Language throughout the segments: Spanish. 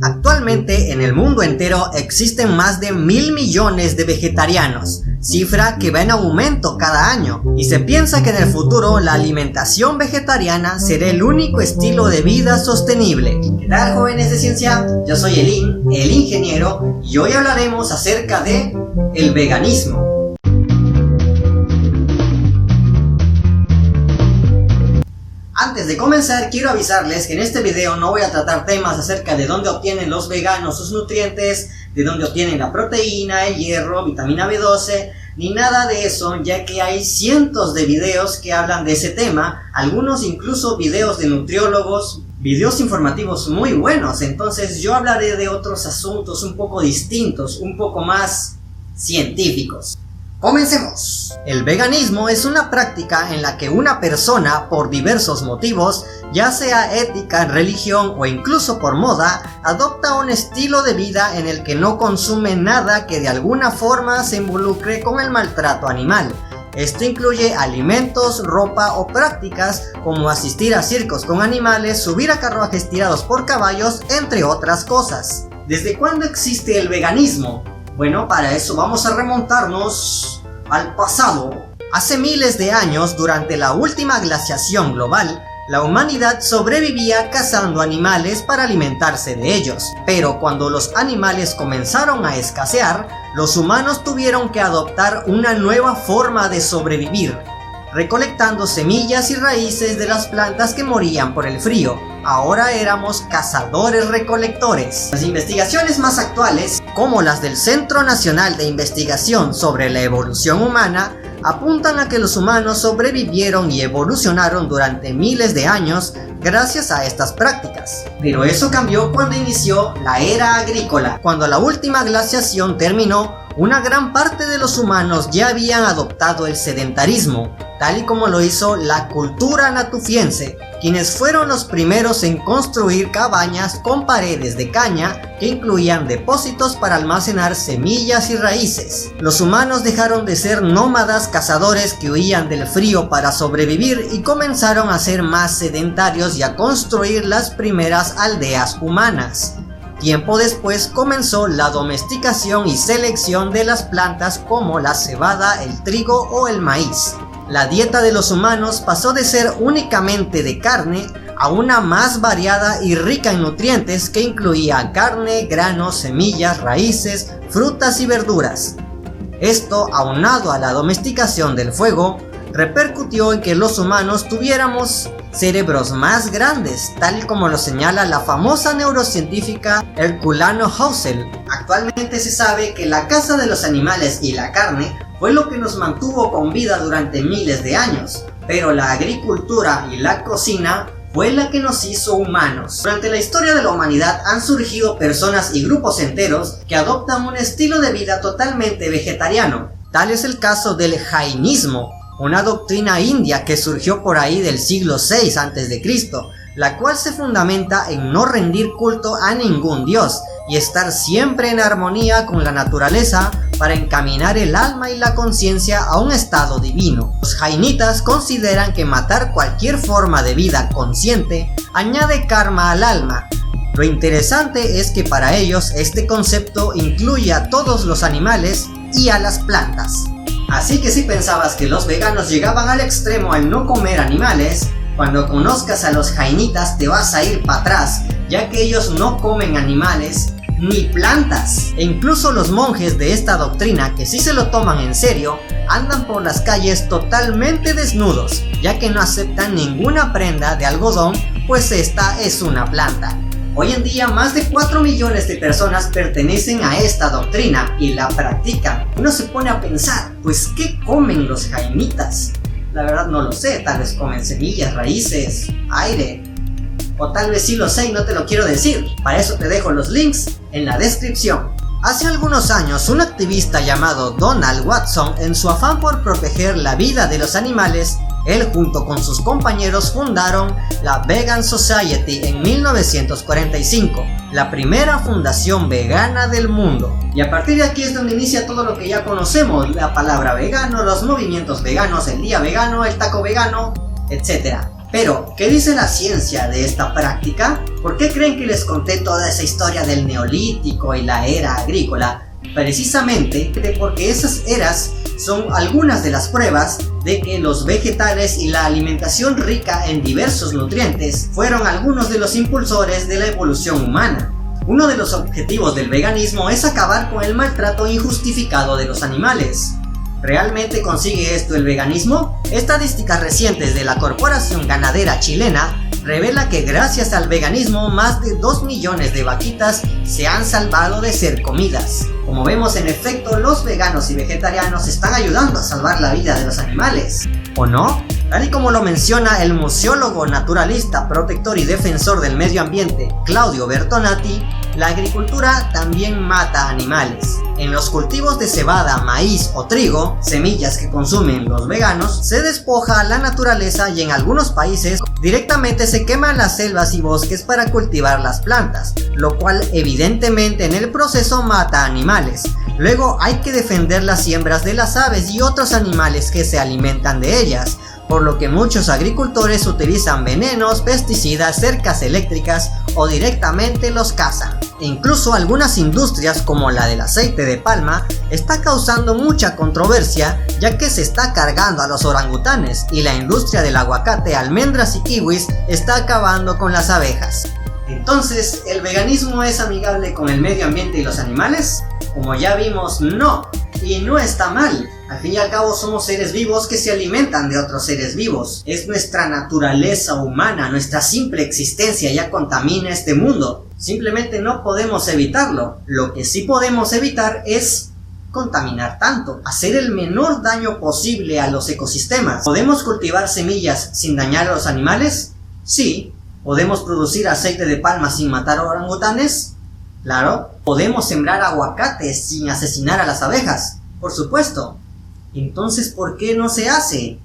Actualmente en el mundo entero existen más de 1.000 millones de vegetarianos, cifra que va en aumento cada año, y se piensa que en el futuro la alimentación vegetariana será el único estilo de vida sostenible. ¿Qué tal, jóvenes de ciencia? Yo soy Elin, el ingeniero, y hoy hablaremos acerca de el veganismo. Antes de comenzar, quiero avisarles que en este video no voy a tratar temas acerca de dónde obtienen los veganos sus nutrientes, de dónde obtienen la proteína, el hierro, vitamina B12, ni nada de eso, ya que hay cientos de videos que hablan de ese tema, algunos incluso videos de nutriólogos, videos informativos muy buenos. Entonces yo hablaré de otros asuntos un poco distintos, un poco más científicos. ¡Comencemos! El veganismo es una práctica en la que una persona, por diversos motivos, ya sea ética, religión o incluso por moda, adopta un estilo de vida en el que no consume nada que de alguna forma se involucre con el maltrato animal. Esto incluye alimentos, ropa o prácticas como asistir a circos con animales, subir a carruajes tirados por caballos, entre otras cosas. ¿Desde cuándo existe el veganismo? Bueno, para eso vamos a remontarnos al pasado. Hace miles de años, durante la última glaciación global, la humanidad sobrevivía cazando animales para alimentarse de ellos. Pero cuando los animales comenzaron a escasear, los humanos tuvieron que adoptar una nueva forma de sobrevivir, recolectando semillas y raíces de las plantas que morían por el frío. Ahora éramos cazadores-recolectores. Las investigaciones más actuales, como las del Centro Nacional de Investigación sobre la Evolución Humana, apuntan a que los humanos sobrevivieron y evolucionaron durante miles de años gracias a estas prácticas. Pero eso cambió cuando inició la era agrícola. Cuando la última glaciación terminó, una gran parte de los humanos ya habían adoptado el sedentarismo, tal y como lo hizo la cultura natufiense, quienes fueron los primeros en construir cabañas con paredes de caña que incluían depósitos para almacenar semillas y raíces. Los humanos dejaron de ser nómadas cazadores que huían del frío para sobrevivir y comenzaron a ser más sedentarios y a construir las primeras aldeas humanas. Tiempo después comenzó la domesticación y selección de las plantas como la cebada, el trigo o el maíz. La dieta de los humanos pasó de ser únicamente de carne a una más variada y rica en nutrientes que incluía carne, granos, semillas, raíces, frutas y verduras. Esto, aunado a la domesticación del fuego, repercutió en que los humanos tuviéramos cerebros más grandes, tal como lo señala la famosa neurocientífica Herculano Hausel. Actualmente se sabe que la caza de los animales y la carne fue lo que nos mantuvo con vida durante miles de años, pero la agricultura y la cocina fue la que nos hizo humanos. Durante la historia de la humanidad han surgido personas y grupos enteros que adoptan un estilo de vida totalmente vegetariano. Tal es el caso del jainismo, una doctrina india que surgió por ahí del siglo VI a.C., la cual se fundamenta en no rendir culto a ningún dios y estar siempre en armonía con la naturaleza para encaminar el alma y la conciencia a un estado divino. Los jainitas consideran que matar cualquier forma de vida consciente añade karma al alma. Lo interesante es que para ellos este concepto incluye a todos los animales y a las plantas. Así que si pensabas que los veganos llegaban al extremo al no comer animales, cuando conozcas a los jainitas te vas a ir para atrás, ya que ellos no comen animales ni plantas. E incluso los monjes de esta doctrina, que sí se lo toman en serio, andan por las calles totalmente desnudos, ya que no aceptan ninguna prenda de algodón, pues esta es una planta. Hoy en día más de 4 millones de personas pertenecen a esta doctrina y la practican. Uno se pone a pensar, pues ¿qué comen los jainitas? La verdad no lo sé, tal vez comen semillas, raíces, aire. O tal vez sí lo sé y no te lo quiero decir. Para eso te dejo los links en la descripción. Hace algunos años, un activista llamado Donald Watson, en su afán por proteger la vida de los animales, él junto con sus compañeros fundaron la Vegan Society en 1945, la primera fundación vegana del mundo. Y a partir de aquí es donde inicia todo lo que ya conocemos, la palabra vegano, los movimientos veganos, el día vegano, el taco vegano, etc. Pero, ¿qué dice la ciencia de esta práctica? ¿Por qué creen que les conté toda esa historia del Neolítico y la era agrícola? Precisamente porque esas eras son algunas de las pruebas de que los vegetales y la alimentación rica en diversos nutrientes fueron algunos de los impulsores de la evolución humana. Uno de los objetivos del veganismo es acabar con el maltrato injustificado de los animales. ¿Realmente consigue esto el veganismo? Estadísticas recientes de la Corporación Ganadera Chilena revela que gracias al veganismo más de 2 millones de vaquitas se han salvado de ser comidas. Como vemos, en efecto, los veganos y vegetarianos están ayudando a salvar la vida de los animales. ¿O no? Tal y como lo menciona el museólogo, naturalista, protector y defensor del medio ambiente Claudio Bertonati, la agricultura también mata animales. En los cultivos de cebada, maíz o trigo, semillas que consumen los veganos, se despoja a la naturaleza y en algunos países directamente se queman las selvas y bosques para cultivar las plantas, lo cual evidentemente en el proceso mata animales. Luego hay que defender las siembras de las aves y otros animales que se alimentan de ellas, por lo que muchos agricultores utilizan venenos, pesticidas, cercas eléctricas o directamente los cazan. E incluso algunas industrias como la del aceite de palma está causando mucha controversia, ya que se está cargando a los orangutanes, y la industria del aguacate, almendras y kiwis está acabando con las abejas. Entonces, ¿el veganismo es amigable con el medio ambiente y los animales? Como ya vimos, no, y no está mal. Al fin y al cabo somos seres vivos que se alimentan de otros seres vivos. Es nuestra naturaleza humana, nuestra simple existencia ya contamina este mundo. Simplemente no podemos evitarlo. Lo que sí podemos evitar es contaminar tanto, hacer el menor daño posible a los ecosistemas. ¿Podemos cultivar semillas sin dañar a los animales? Sí. ¿Podemos producir aceite de palma sin matar a orangutanes? Claro. ¿Podemos sembrar aguacates sin asesinar a las abejas? Por supuesto. Entonces, ¿por qué no se hace?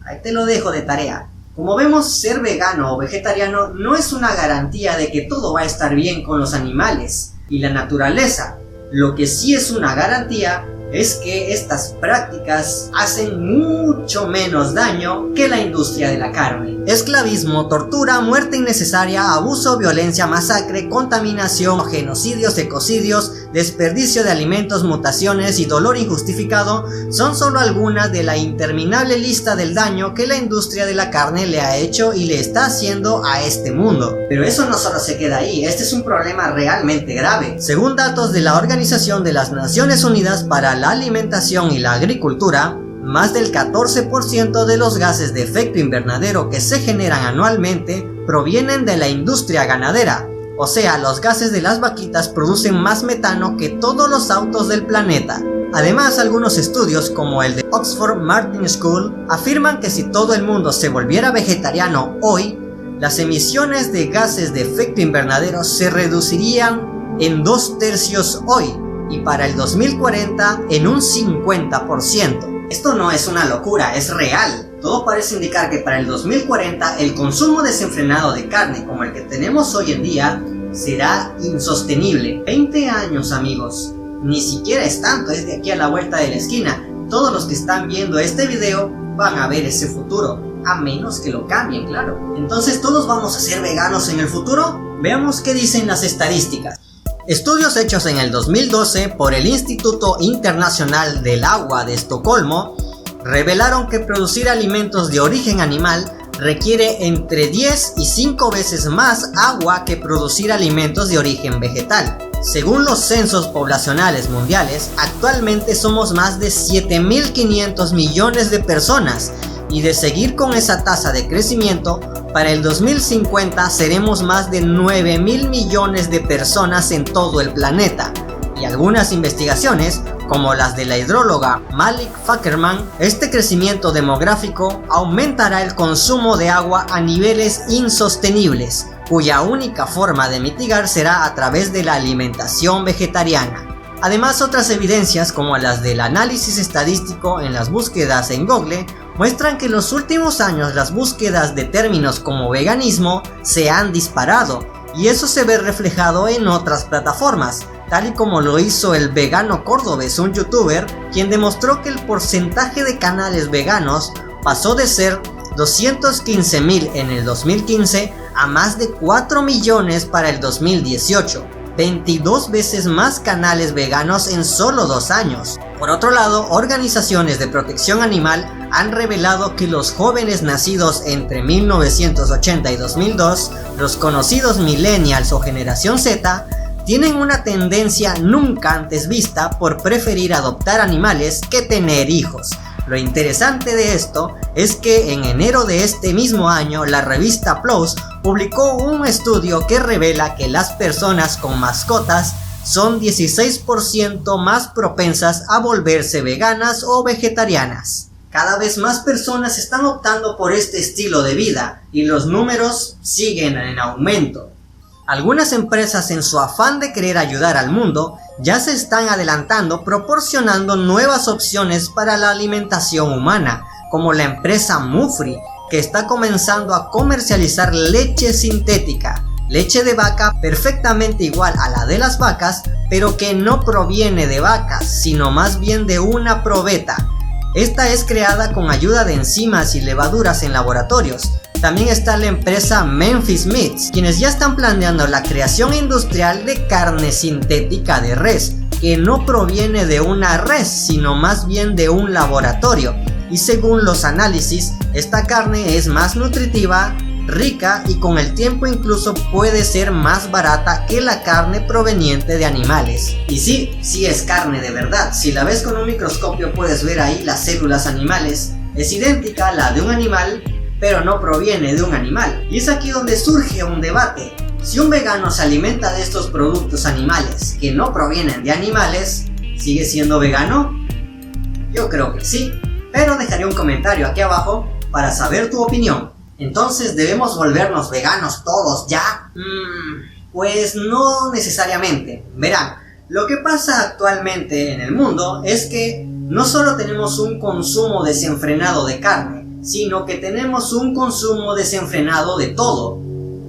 Ahí te lo dejo de tarea. Como vemos, ser vegano o vegetariano no es una garantía de que todo va a estar bien con los animales y la naturaleza. Lo que sí es una garantía es que estas prácticas hacen mucho menos daño que la industria de la carne. Esclavismo, tortura, muerte innecesaria, abuso, violencia, masacre, contaminación, genocidios, ecocidios, desperdicio de alimentos, mutaciones y dolor injustificado son solo algunas de la interminable lista del daño que la industria de la carne le ha hecho y le está haciendo a este mundo. Pero eso no solo se queda ahí, este es un problema realmente grave. Según datos de la Organización de las Naciones Unidas para la Alimentación y la Agricultura, más del 14% de los gases de efecto invernadero que se generan anualmente provienen de la industria ganadera. O sea, los gases de las vaquitas producen más metano que todos los autos del planeta. Además, algunos estudios como el de Oxford Martin School afirman que si todo el mundo se volviera vegetariano hoy, las emisiones de gases de efecto invernadero se reducirían en 2/3 hoy y para el 2040 en un 50%. Esto no es una locura, es real. Todo parece indicar que para el 2040 el consumo desenfrenado de carne como el que tenemos hoy en día será insostenible. 20 años, amigos. Ni siquiera es tanto, es de aquí a la vuelta de la esquina. Todos los que están viendo este video van a ver ese futuro, a menos que lo cambien, claro. Entonces, ¿todos vamos a ser veganos en el futuro? Veamos qué dicen las estadísticas. Estudios hechos en el 2012 por el Instituto Internacional del Agua de Estocolmo revelaron que producir alimentos de origen animal requiere entre 10 y 5 veces más agua que producir alimentos de origen vegetal. Según los censos poblacionales mundiales, actualmente somos más de 7.500 millones de personas y de seguir con esa tasa de crecimiento, para el 2050 seremos más de 9.000 millones de personas en todo el planeta. Y algunas investigaciones, como las de la hidróloga Malik Fakerman, este crecimiento demográfico aumentará el consumo de agua a niveles insostenibles, cuya única forma de mitigar será a través de la alimentación vegetariana. Además, otras evidencias como las del análisis estadístico en las búsquedas en Google muestran que en los últimos años las búsquedas de términos como veganismo se han disparado, y eso se ve reflejado en otras plataformas, tal y como lo hizo el vegano cordobés, un youtuber, quien demostró que el porcentaje de canales veganos pasó de ser 215.000 en el 2015 a más de 4 millones para el 2018. 22 veces más canales veganos en solo 2 años. Por otro lado, organizaciones de protección animal han revelado que los jóvenes nacidos entre 1980 y 2002, los conocidos millennials o generación Z, tienen una tendencia nunca antes vista por preferir adoptar animales que tener hijos. Lo interesante de esto es que en enero de este mismo año la revista PLOS publicó un estudio que revela que las personas con mascotas son 16% más propensas a volverse veganas o vegetarianas. Cada vez más personas están optando por este estilo de vida y los números siguen en aumento. Algunas empresas, en su afán de querer ayudar al mundo, ya se están adelantando proporcionando nuevas opciones para la alimentación humana, como la empresa Mufri, que está comenzando a comercializar leche sintética, leche de vaca perfectamente igual a la de las vacas, pero que no proviene de vacas, sino más bien de una probeta. Esta es creada con ayuda de enzimas y levaduras en laboratorios. También está la empresa Memphis Meats, quienes ya están planeando la creación industrial de carne sintética de res, que no proviene de una res, sino más bien de un laboratorio. Y según los análisis, esta carne es más nutritiva, rica y con el tiempo incluso puede ser más barata que la carne proveniente de animales. Y sí es carne de verdad. Si la ves con un microscopio puedes ver ahí las células animales. Es idéntica a la de un animal, pero no proviene de un animal. Y es aquí donde surge un debate. Si un vegano se alimenta de estos productos animales que no provienen de animales, ¿sigue siendo vegano? Yo creo que sí, pero dejaré un comentario aquí abajo para saber tu opinión. Entonces, ¿debemos volvernos veganos todos ya? Pues no necesariamente. Verán, lo que pasa actualmente en el mundo es que no solo tenemos un consumo desenfrenado de carne, sino que tenemos un consumo desenfrenado de todo.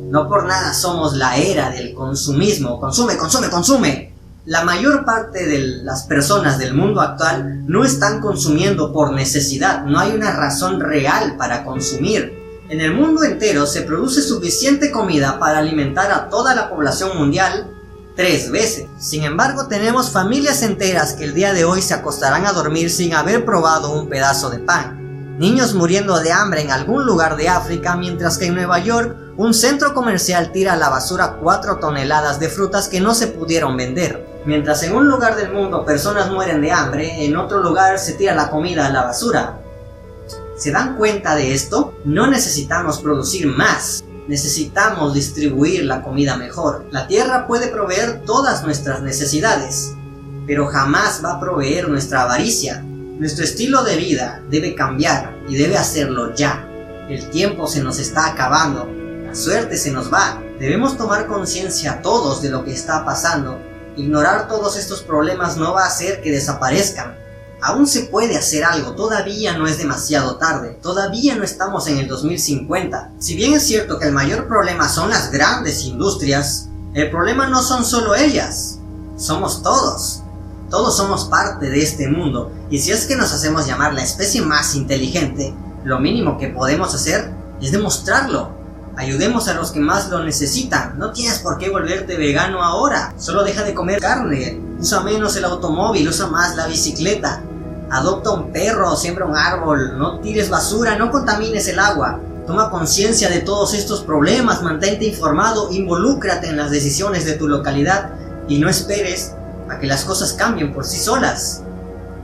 No por nada somos la era del consumismo. Consume, consume, consume. La mayor parte de las personas del mundo actual no están consumiendo por necesidad. No hay una razón real para consumir. En el mundo entero se produce suficiente comida para alimentar a toda la población mundial 3 veces. Sin embargo, tenemos familias enteras que el día de hoy se acostarán a dormir sin haber probado un pedazo de pan. Niños muriendo de hambre en algún lugar de África, mientras que en Nueva York un centro comercial tira a la basura 4 toneladas de frutas que no se pudieron vender. Mientras en un lugar del mundo personas mueren de hambre, en otro lugar se tira la comida a la basura. ¿Se dan cuenta de esto? No necesitamos producir más, necesitamos distribuir la comida mejor. La tierra puede proveer todas nuestras necesidades, pero jamás va a proveer nuestra avaricia. Nuestro estilo de vida debe cambiar y debe hacerlo ya. El tiempo se nos está acabando, la suerte se nos va. Debemos tomar conciencia todos de lo que está pasando. Ignorar todos estos problemas no va a hacer que desaparezcan. Aún se puede hacer algo, todavía no es demasiado tarde, todavía no estamos en el 2050. Si bien es cierto que el mayor problema son las grandes industrias, el problema no son solo ellas, somos todos. Todos somos parte de este mundo, y si es que nos hacemos llamar la especie más inteligente, lo mínimo que podemos hacer es demostrarlo. Ayudemos a los que más lo necesitan. No tienes por qué volverte vegano ahora. Solo deja de comer carne. Usa menos el automóvil, usa más la bicicleta. Adopta un perro, siembra un árbol. No tires basura, no contamines el agua. Toma conciencia de todos estos problemas, mantente informado, involúcrate en las decisiones de tu localidad y no esperes a que las cosas cambien por sí solas.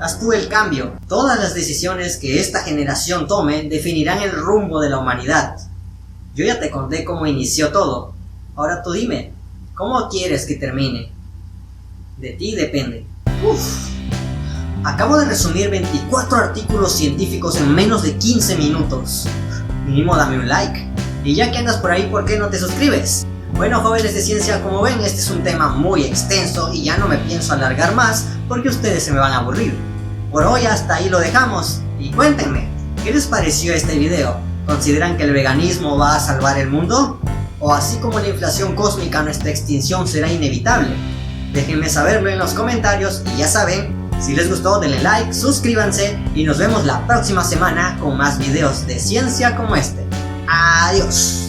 Haz tú el cambio. Todas las decisiones que esta generación tome definirán el rumbo de la humanidad. Yo ya te conté cómo inició todo. Ahora tú dime, ¿cómo quieres que termine? De ti depende. Acabo de resumir 24 artículos científicos en menos de 15 minutos. Mínimo dame un like. Y ya que andas por ahí, ¿por qué no te suscribes? Bueno, jóvenes de ciencia, como ven, este es un tema muy extenso y ya no me pienso alargar más porque ustedes se me van a aburrir. Por hoy hasta ahí lo dejamos. Y cuéntenme, ¿qué les pareció este video? ¿Consideran que el veganismo va a salvar el mundo? ¿O así como la inflación cósmica nuestra extinción será inevitable? Déjenme saberlo en los comentarios y ya saben, Si les gustó, denle like, suscríbanse y nos vemos la próxima semana con más videos de ciencia como este. Adiós.